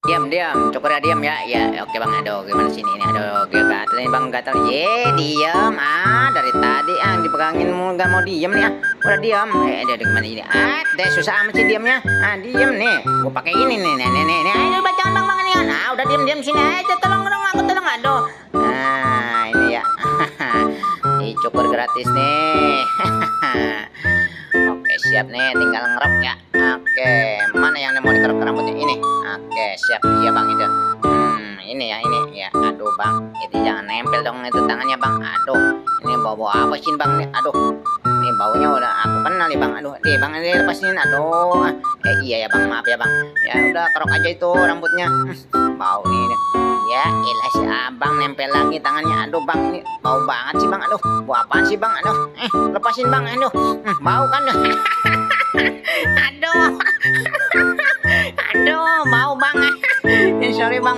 Diam, cukur ya, diam ya. Ya, oke bang. Aduh, gimana sini ini? Aduh, gatal nih bang, gatal. Diam. Dari tadi dipegangin mulu nggak mau diam nih. Udah diam. Dia gimana ini? Deh susah amat sih diamnya. Diam nih. Gua pakai ini nih. Nih. Ayo bacaan bang nih. Nah, udah diam sini. Ayo tolong dong aku tolong. Aduh. Nah, ini ya. Ini cukur gratis nih. Oke, siap nih, tinggal ngerok ya. Oke, mana yang mau dikerok rambutnya ini? Oke, siap. Iya bang itu. Ini ya. Aduh bang, itu jangan nempel dong itu tangannya bang. Aduh, ini bau apa sih bang? Aduh, ini baunya udah aku kenal nih bang. Aduh, bang ini lepasin. Aduh, iya ya bang, maaf ya bang. Ya udah kerok aja itu rambutnya. Bau ini. Ya, elah si abang nempel lagi tangannya. Aduh bang, ini bau banget sih bang. Aduh, bau apaan sih bang? Aduh, lepasin bang. Aduh, bau kan? Aduh, aduh, bau bang. Sorry bang.